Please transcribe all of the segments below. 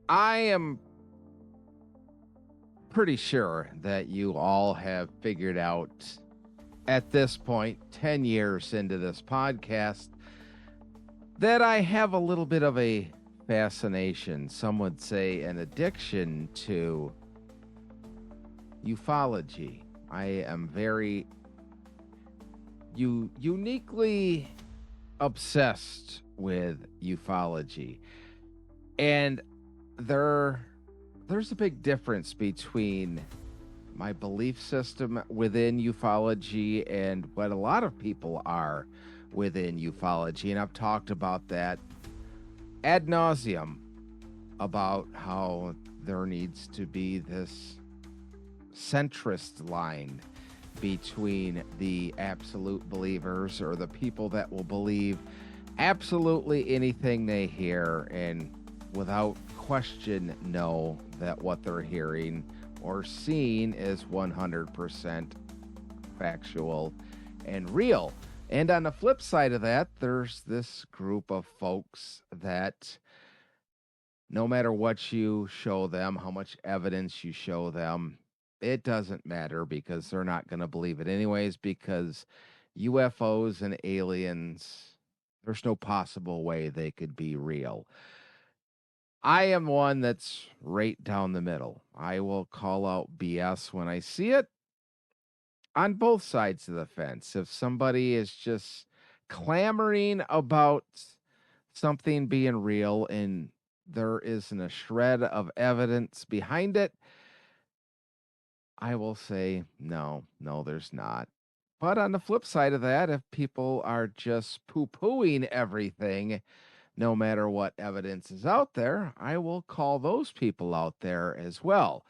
I am pretty sure that you all have figured out at this point, 10 years into this podcast, that I have a little bit of a fascination, some would say an addiction to ufology. I am very uniquely obsessed with ufology. And there's a big difference between my belief system within ufology and what a lot of people are within ufology. And I've talked about that ad nauseum about how there needs to be this centrist line between the absolute believers or the people that will believe absolutely anything they hear and without question know that what they're hearing or seeing is 100% factual and real. And on the flip side of that, there's this group of folks that no matter what you show them, how much evidence you show them, it doesn't matter because they're not going to believe it anyways because UFOs and aliens, there's no possible way they could be real. I am one that's right down the middle. I will call out BS when I see it on both sides of the fence. If somebody is just clamoring about something being real and there isn't a shred of evidence behind it, I will say, no, there's not. But on the flip side of that, if people are just poo pooing everything, no matter what evidence is out there, I will call those people out there as well.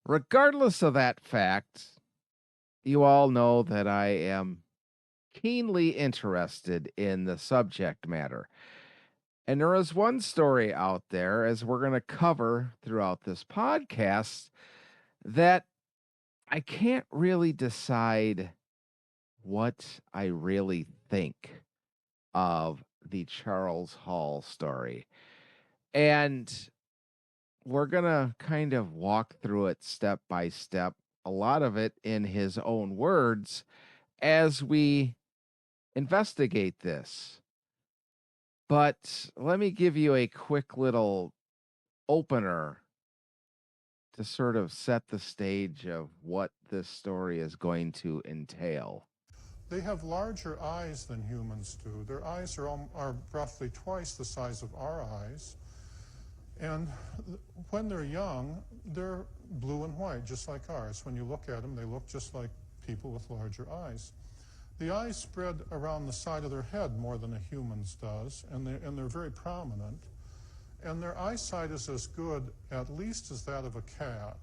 Regardless of that fact, you all know that I am keenly interested in the subject matter. And there is one story out there, as we're going to cover throughout this podcast, that I can't really decide what I really think of the Charles Hall story. And we're going to kind of walk through it step by step, a lot of it in his own words, as we investigate this. But let me give you a quick little opener to sort of set the stage of what this story is going to entail. They have larger eyes than humans do. Their eyes are roughly twice the size of our eyes. And when they're young, they're blue and white, just like ours. When you look at them, they look just like people with larger eyes. The eyes spread around the side of their head more than a human's does, and they're very prominent. And their eyesight is as good, at least, as that of a cat.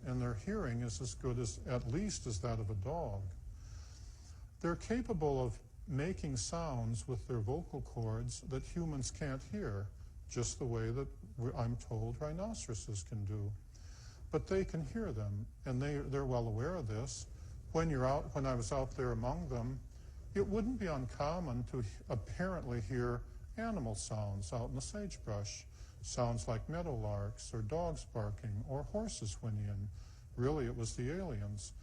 And their hearing is as good, as at least, as that of a dog. They're capable of making sounds with their vocal cords that humans can't hear, just the way that I'm told rhinoceroses can do. But they can hear them, and they're well aware of this. When I was out there among them, it wouldn't be uncommon to apparently hear animal sounds out in the sagebrush, sounds like meadowlarks or dogs barking or horses whinnying. Really, it was the aliens.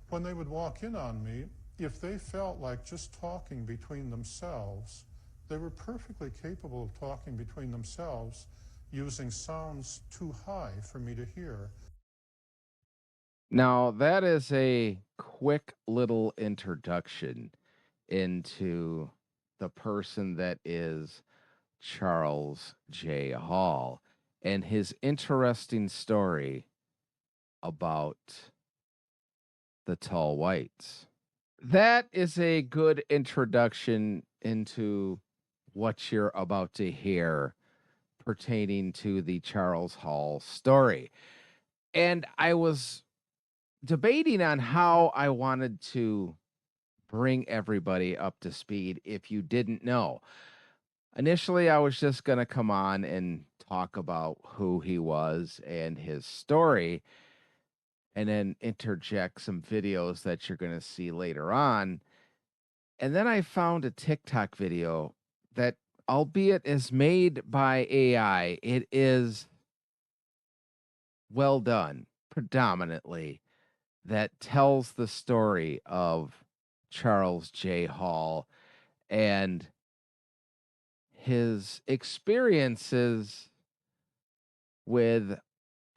When they would walk in on me, if they felt like just talking between themselves, they were perfectly capable of talking between themselves using sounds too high for me to hear. Now, that is a quick little introduction into the person that is Charles J. Hall and his interesting story about the tall whites. That is a good introduction into what you're about to hear pertaining to the Charles Hall story. And I was debating on how I wanted to bring everybody up to speed if you didn't know. Initially, I was just going to come on and talk about who he was and his story, and then interject some videos that you're going to see later on. And then I found a TikTok video that, albeit is made by AI, it is well done, predominantly, that tells the story of Charles J. Hall and his experiences with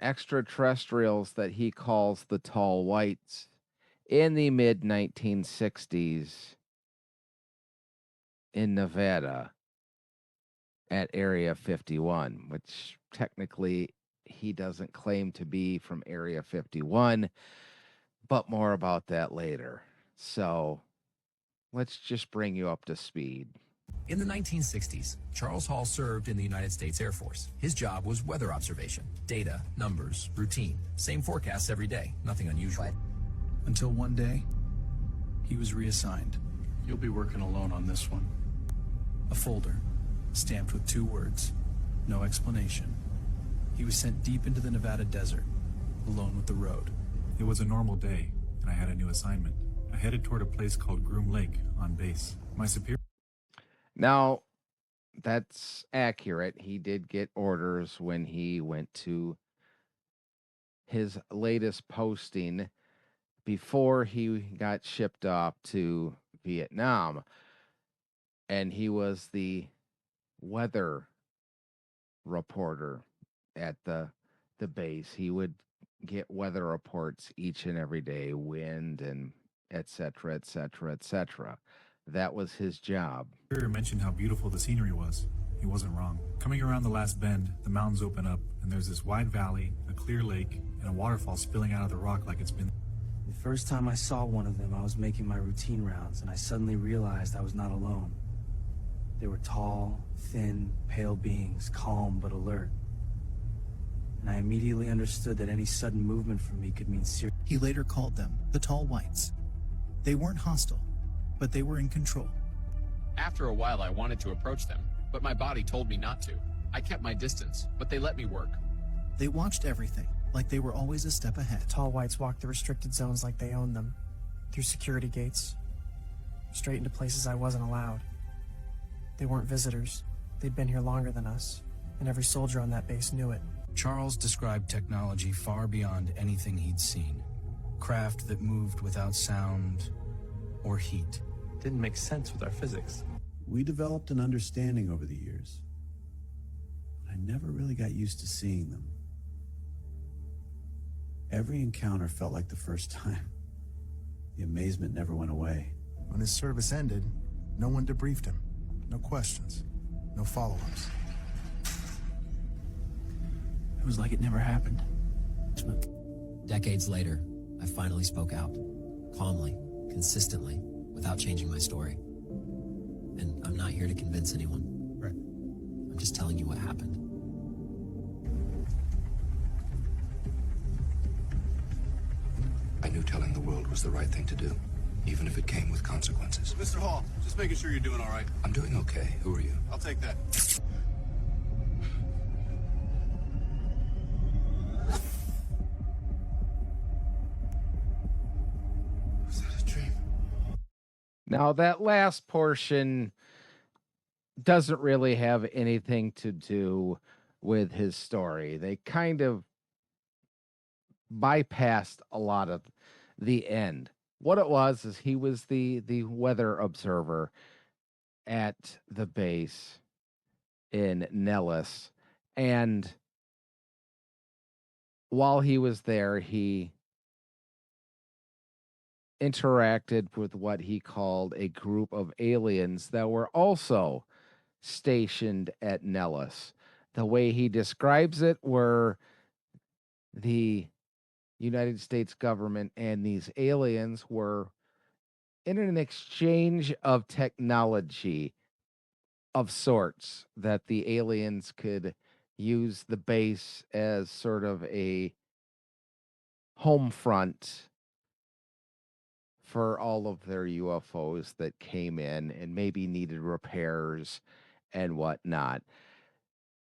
extraterrestrials that he calls the tall whites in the mid 1960s in Nevada at Area 51, which technically he doesn't claim to be from Area 51, but more about that later. So let's just bring you up to speed. In the 1960s, Charles Hall served in the United States Air Force. His job was weather observation, data, numbers, routine. Same forecasts every day, nothing unusual. Until one day, he was reassigned. You'll be working alone on this one. A folder, stamped with 2 words, no explanation. He was sent deep into the Nevada desert, alone with the road. It was a normal day, and I had a new assignment. I headed toward a place called Groom Lake on base. My superior... Now, that's accurate. He did get orders when he went to his latest posting before he got shipped off to Vietnam. And he was the weather reporter at the base. He would get weather reports each and every day, wind and et cetera, et cetera, et cetera. That was his job. superior mentioned how beautiful the scenery was. He wasn't wrong. Coming around the last bend, the mountains open up, and there's this wide valley, a clear lake, and a waterfall spilling out of the rock like it's been... The first time I saw one of them, I was making my routine rounds, and I suddenly realized I was not alone. They were tall, thin, pale beings, calm but alert. And I immediately understood that any sudden movement from me could mean serious... He later called them the Tall Whites. They weren't hostile, but they were in control. After a while, I wanted to approach them, but my body told me not to. I kept my distance, but they let me work. They watched everything, like they were always a step ahead. Tall Whites walked the restricted zones like they owned them, through security gates, straight into places I wasn't allowed. They weren't visitors. They'd been here longer than us, and every soldier on that base knew it. Charles described technology far beyond anything he'd seen. Craft that moved without sound or heat. Didn't make sense with our physics. We developed an understanding over the years. I never really got used to seeing them. Every encounter felt like the first time. The amazement never went away. When his service ended, no one debriefed him. No questions. No follow-ups. It was like it never happened. Decades later, I finally spoke out, calmly, consistently, without changing my story. And I'm not here to convince anyone. Right. I'm just telling you what happened. I knew telling the world was the right thing to do, even if it came with consequences. Mr. Hall, just making sure you're doing all right. I'm doing okay. Who are you? I'll take that. Was that a dream? Now, that last portion doesn't really have anything to do with his story. They kind of bypassed a lot of the end. What it was is he was the weather observer at the base in Nellis, and while he was there, he interacted with what he called a group of aliens that were also stationed at Nellis. The way he describes it were the United States government and these aliens were in an exchange of technology of sorts, that the aliens could use the base as sort of a home front for all of their UFOs that came in and maybe needed repairs and whatnot.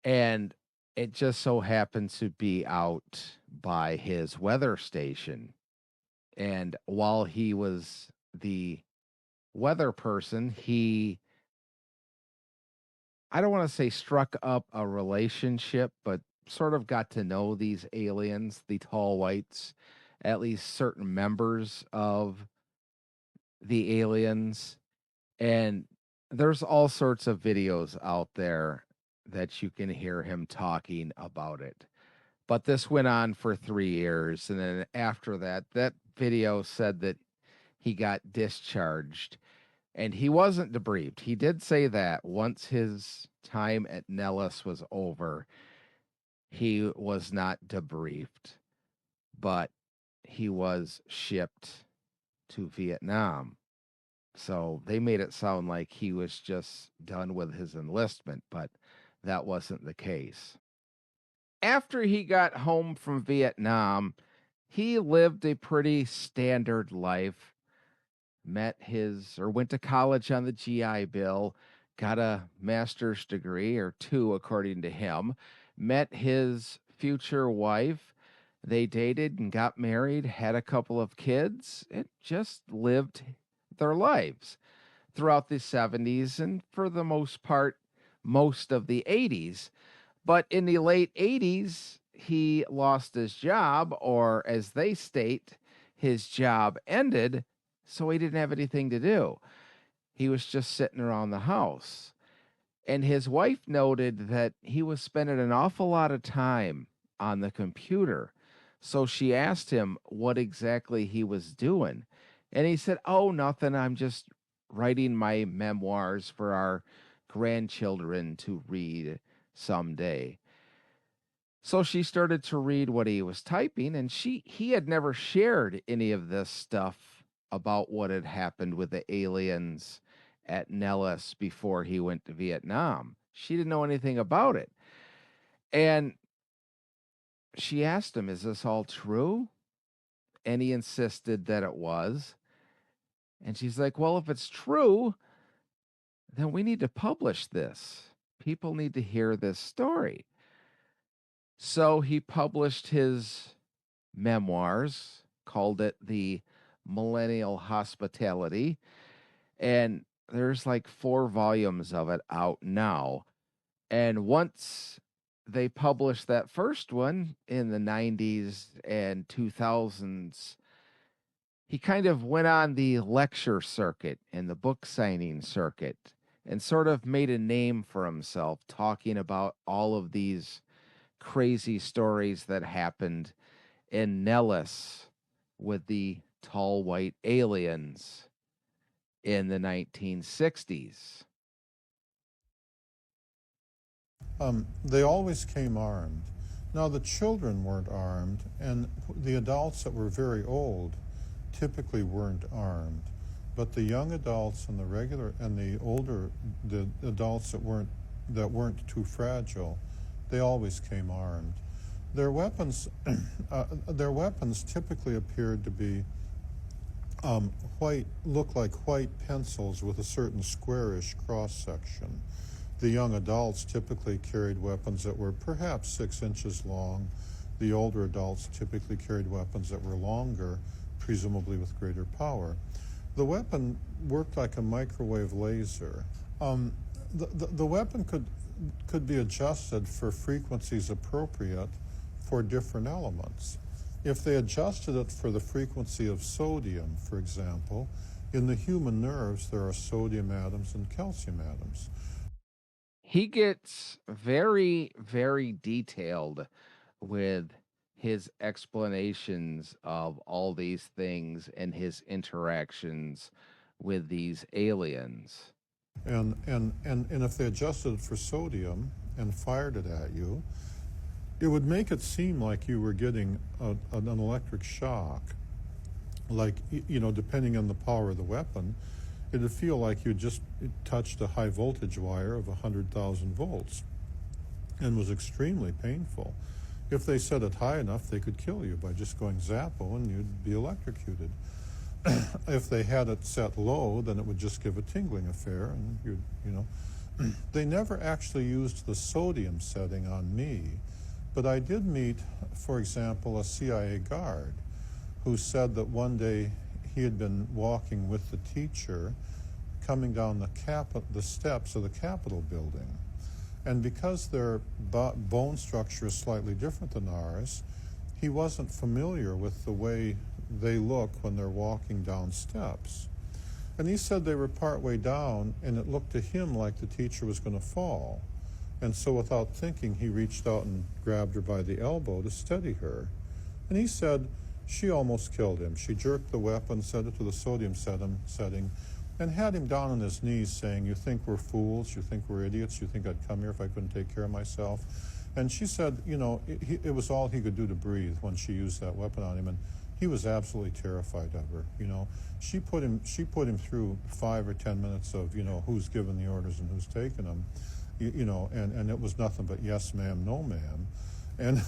And it just so happens to be out by his weather station. And while he was the weather person, he, I don't want to say struck up a relationship, but sort of got to know these aliens, the tall whites, at least certain members of the aliens. And there's all sorts of videos out there that you can hear him talking about it. But this went on for 3 years. And then after that, that video said that he got discharged and he wasn't debriefed. He did say that once his time at Nellis was over, he was not debriefed, but he was shipped to Vietnam. So they made it sound like he was just done with his enlistment, but that wasn't the case. After he got home from Vietnam, he lived a pretty standard life. Went to college on the GI Bill, got a master's degree or two, according to him, met his future wife. They dated and got married, had a couple of kids, and just lived their lives throughout the 70s and for the most part, most of the 80s. But in the late 80s, he lost his job, or as they state, his job ended, so he didn't have anything to do. He was just sitting around the house. And his wife noted that he was spending an awful lot of time on the computer. So she asked him what exactly he was doing. And he said, "Oh, nothing. I'm just writing my memoirs for our grandchildren to read someday." So she started to read what he was typing, and he had never shared any of this stuff about what had happened with the aliens at Nellis before he went to Vietnam. She didn't know anything about it. And she asked him, "Is this all true?" And he insisted that it was. And she's like, "Well, if it's true, then we need to publish this. People need to hear this story." So he published his memoirs, called it The Millennial Hospitality, and there's like 4 volumes of it out now. And once they published that first one in the 90s and 2000s, he kind of went on the lecture circuit and the book signing circuit and sort of made a name for himself talking about all of these crazy stories that happened in Nellis with the tall white aliens in the 1960s. They always came armed. Now, the children weren't armed, and the adults that were very old typically weren't armed. But the young adults and the adults that weren't too fragile, they always came armed. Their weapons, typically appeared to be look like white pencils with a certain squarish cross section. The young adults typically carried weapons that were perhaps 6 inches long. The older adults typically carried weapons that were longer, presumably with greater power. The weapon worked like a microwave laser. The weapon could be adjusted for frequencies appropriate for different elements. If they adjusted it for the frequency of sodium, for example, in the human nerves there are sodium atoms and calcium atoms. He gets very, very detailed with his explanations of all these things and his interactions with these aliens. And if they adjusted it for sodium and fired it at you, it would make it seem like you were getting an electric shock. Like, depending on the power of the weapon, it would feel like you just touched a high voltage wire of 100,000 volts and was extremely painful. If they set it high enough, they could kill you by just going zappo and you'd be electrocuted. If they had it set low, then it would just give a tingling affair and They never actually used the sodium setting on me, but I did meet, for example, a CIA guard who said that one day he had been walking with the teacher coming down the steps of the Capitol building. And because their bone structure is slightly different than ours, he wasn't familiar with the way they look when they're walking down steps. And he said they were partway down, and it looked to him like the teacher was going to fall. And so without thinking, he reached out and grabbed her by the elbow to steady her. And he said she almost killed him. She jerked the weapon, set it to the sodium setting, and had him down on his knees saying, "You think we're fools? You think we're idiots? You think I'd come here if I couldn't take care of myself?" And she said, you know, it was all he could do to breathe when she used that weapon on him. And he was absolutely terrified of her. You know, she put him through 5 or 10 minutes of, you know, who's given the orders and who's taken them, you know, and it was nothing but yes, ma'am, no, ma'am. And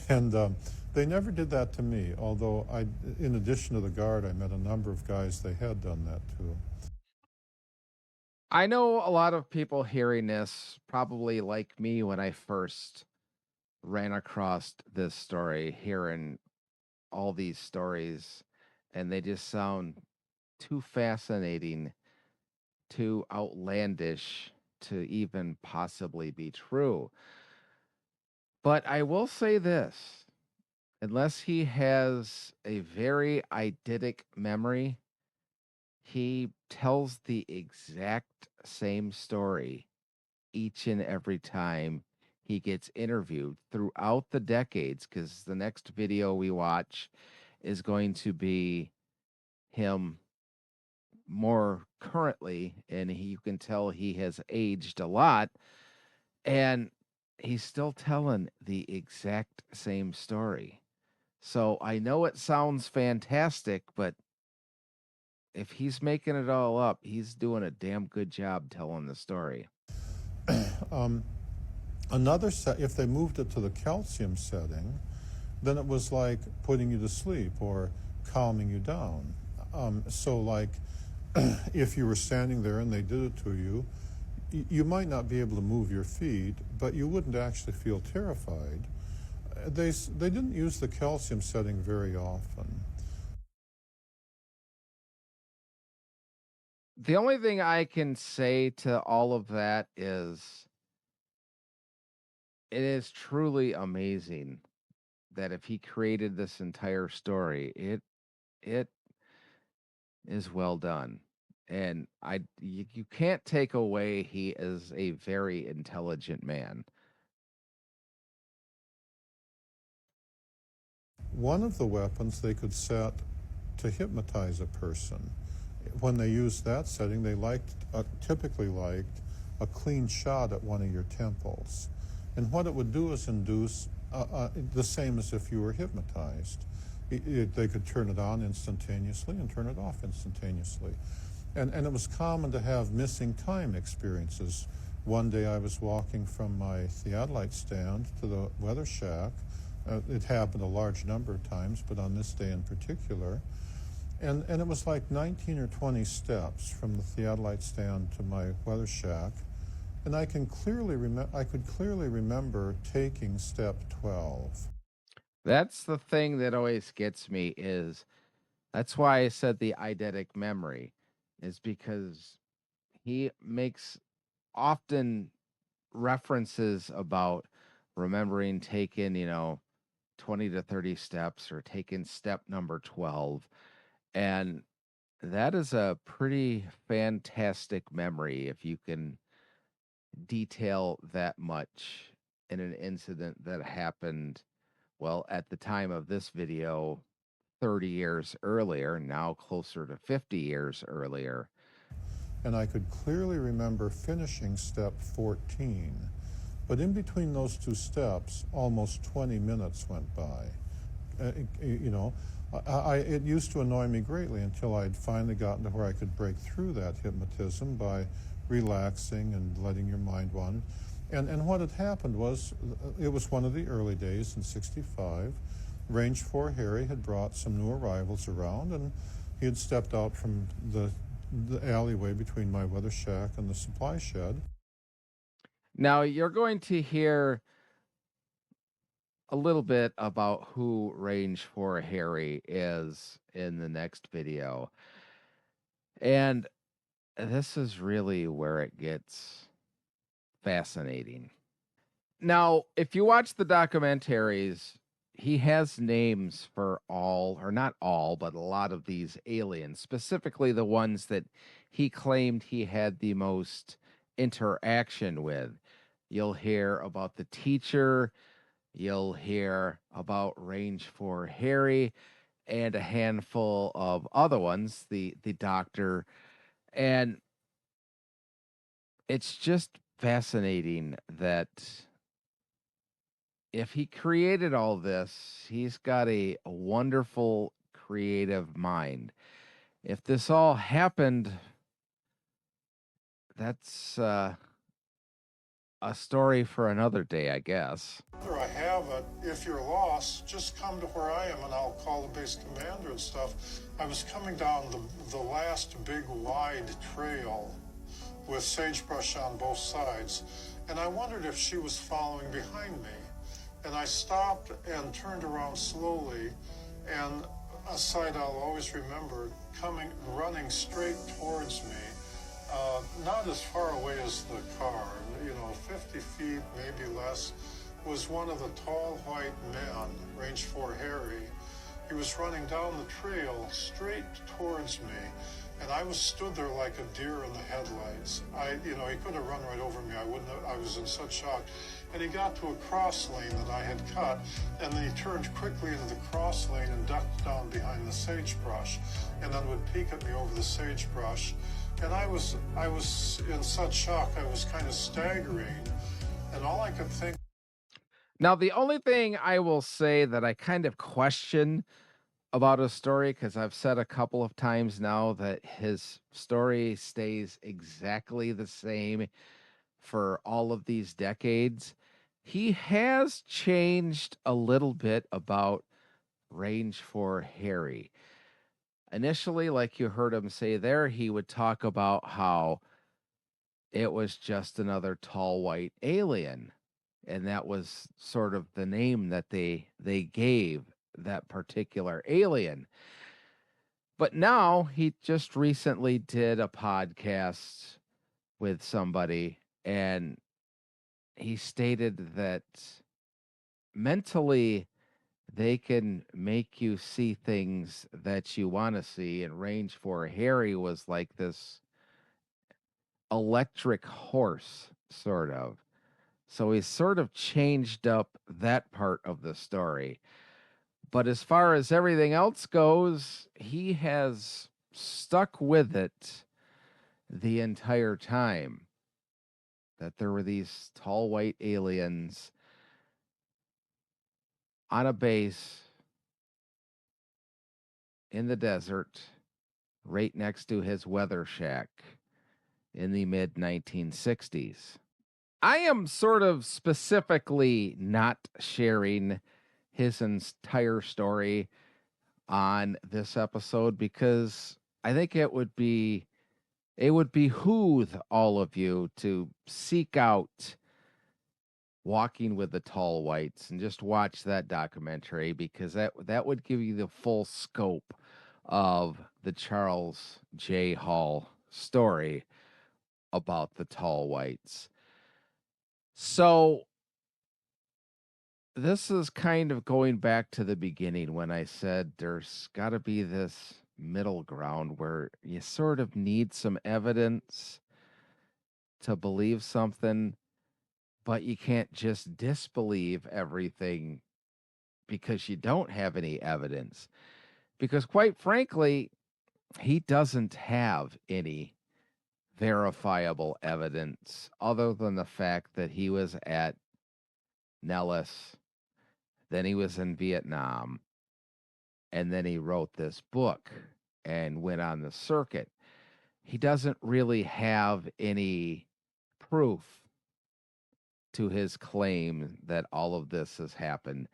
and they never did that to me, although in addition to the guard, I met a number of guys they had done that to. I know a lot of people hearing this probably like me when I first ran across this story, hearing all these stories, and they just sound too fascinating, too outlandish to even possibly be true. But I will say this, unless he has a very eidetic memory, he tells the exact same story each and every time he gets interviewed throughout the decades, because the next video we watch is going to be him more currently, and you can tell he has aged a lot, and he's still telling the exact same story. So I know it sounds fantastic, but if he's making it all up, he's doing a damn good job telling the story. Another set, if they moved it to the calcium setting, then it was like putting you to sleep or calming you down. So like if you were standing there and they did it to you, you might not be able to move your feet, but you wouldn't actually feel terrified. They didn't use the calcium setting very often. The only thing I can say to all of that is it is truly amazing that if he created this entire story, it is well done. And you can't take away he is a very intelligent man. One of the weapons they could set to hypnotize a person. When they used that setting, they typically liked a clean shot at one of your temples. And what it would do is induce the same as if you were hypnotized. They could turn it on instantaneously and turn it off instantaneously. And it was common to have missing time experiences. One day I was walking from my theodolite stand to the weather shack. It happened a large number of times, but on this day in particular. And it was like 19 or 20 steps from the theodolite stand to my weather shack. And I could clearly remember taking step 12. That's the thing that always gets me is that's why I said the eidetic memory is because he makes often references about remembering taking, 20 to 30 steps or taking step number 12. And that is a pretty fantastic memory if you can detail that much in an incident that happened, well, at the time of this video, 30 years earlier, now closer to 50 years earlier. And I could clearly remember finishing step 14. But in between those two steps, almost 20 minutes went by. It used to annoy me greatly until I'd finally gotten to where I could break through that hypnotism by relaxing and letting your mind wander. And what had happened was, it was one of the early days in '65. Range 4 Harry had brought some new arrivals around, and he had stepped out from the alleyway between my weather shack and the supply shed. Now, you're going to hear a little bit about who Range 4 Harry is in the next video. And this is really where it gets fascinating. Now, if you watch the documentaries, he has names for all, or not all, but a lot of these aliens, specifically the ones that he claimed he had the most interaction with. You'll hear about the teacher, you'll hear about Range 4 Harry, and a handful of other ones, the doctor. And it's just fascinating that if he created all this, he's got a wonderful creative mind. If this all happened, that's a story for another day, I guess. There I have it. If you're lost, just come to where I am and I'll call the base commander and stuff. I was coming down the last big wide trail with sagebrush on both sides, and I wondered if she was following behind me. And I stopped and turned around slowly, and a sight I'll always remember, running straight towards me. Not as far away as the car, 50 feet, maybe less, was one of the tall white men, Range 4 Harry. He was running down the trail straight towards me, and I stood there like a deer in the headlights. He could have run right over me. I was in such shock. And he got to a cross lane that I had cut, and then he turned quickly into the cross lane and ducked down behind the sagebrush, and then would peek at me over the sagebrush. And I was in such shock, I was kind of staggering, and all I could think. Now, the only thing I will say that I kind of question about his story, because I've said a couple of times now that his story stays exactly the same for all of these decades, he has changed a little bit about Range 4 Harry. Initially, like you heard him say there, he would talk about how it was just another tall white alien. And that was sort of the name that they gave that particular alien. But now he just recently did a podcast with somebody, and he stated that mentally they can make you see things that you want to see. And Range 4 Harry was like this electric horse, sort of. So he's sort of changed up that part of the story. But as far as everything else goes, he has stuck with it the entire time. That there were these tall white aliens on a base in the desert right next to his weather shack in the mid 1960s. I am sort of specifically not sharing his entire story on this episode because I think it would behoove all of you to seek out Walking with the Tall Whites and just watch that documentary, because that would give you the full scope of the Charles J. Hall story about the Tall Whites. So this is kind of going back to the beginning when I said there's got to be this middle ground where you sort of need some evidence to believe something, but you can't just disbelieve everything because you don't have any evidence. Because quite frankly, he doesn't have any verifiable evidence other than the fact that he was at Nellis, then he was in Vietnam, and then he wrote this book and went on the circuit. He doesn't really have any proof to his claim that all of this has happened.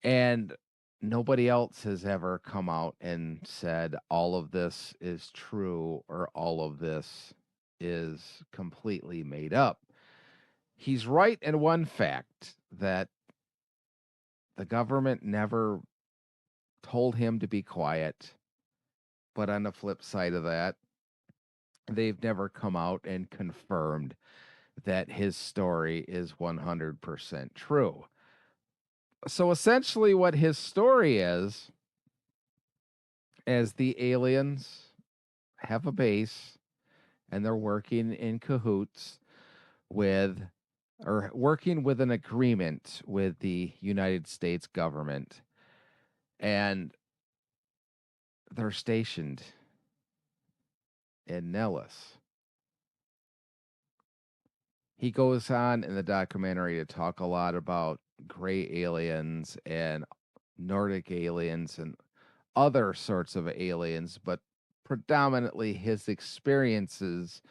And nobody else has ever come out and said all of this is true or all of this is completely made up. He's right in one fact, that the government never told him to be quiet. But on the flip side of that, they've never come out and confirmed that his story is 100% true. So essentially, what his story is the aliens have a base and they're working in cahoots with, or working with an agreement with the United States government, and they're stationed in Nellis. He goes on in the documentary to talk a lot about gray aliens and Nordic aliens and other sorts of aliens, but predominantly his experiences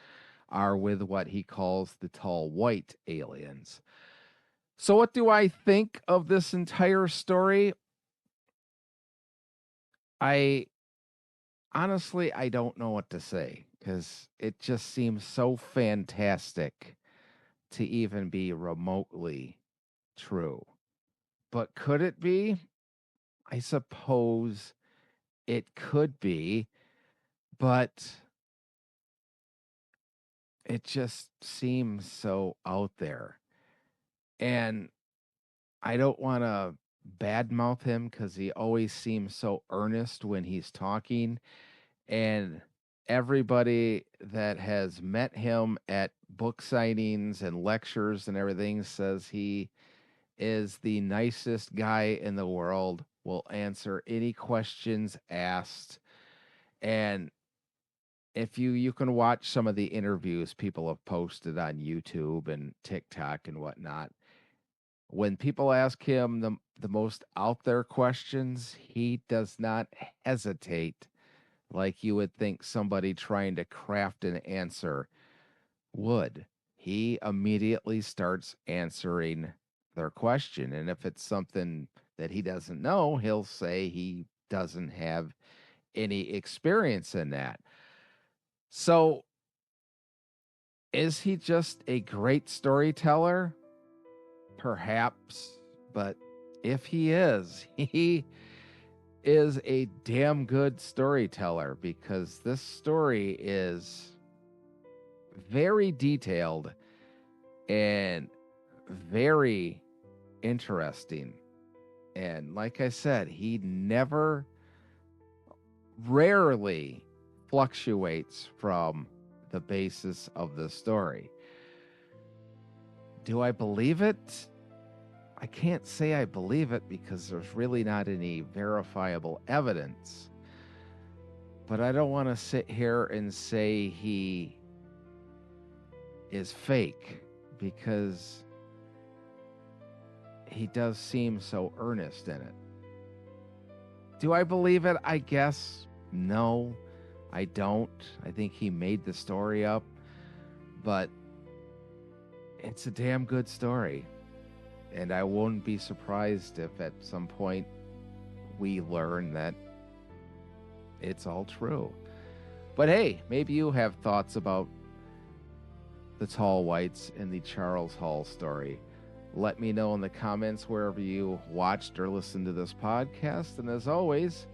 are with what he calls the tall white aliens. So, what do I think of this entire story? I honestly, I don't know what to say because it just seems so fantastic to even be remotely true. But could it be? I suppose it could be, but it just seems so out there. And I don't want to badmouth him because he always seems so earnest when he's talking. And everybody that has met him at book signings and lectures and everything says he is the nicest guy in the world, will answer any questions asked. And if you can watch some of the interviews people have posted on YouTube and TikTok and whatnot, when people ask him the most out there questions, he does not hesitate like you would think somebody trying to craft an answer would. He immediately starts answering their question. And if it's something that he doesn't know, he'll say he doesn't have any experience in that. So, is he just a great storyteller? Perhaps. But if he is, he is a damn good storyteller because this story is very detailed and very interesting. And like I said, he rarely fluctuates from the basis of the story. Do I believe it? I can't say I believe it because there's really not any verifiable evidence. But I don't want to sit here and say he is fake because he does seem so earnest in it. Do I believe it? I guess no, I don't. I think he made the story up, but it's a damn good story. And I won't be surprised if at some point we learn that it's all true. But hey, maybe you have thoughts about the tall whites in the Charles Hall story. Let me know in the comments wherever you watched or listened to this podcast. And as always,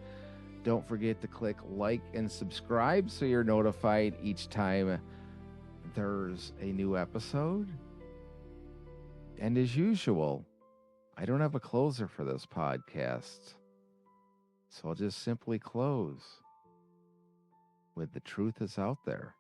don't forget to click like and subscribe so you're notified each time there's a new episode. And as usual, I don't have a closer for this podcast. So I'll just simply close with the truth is out there.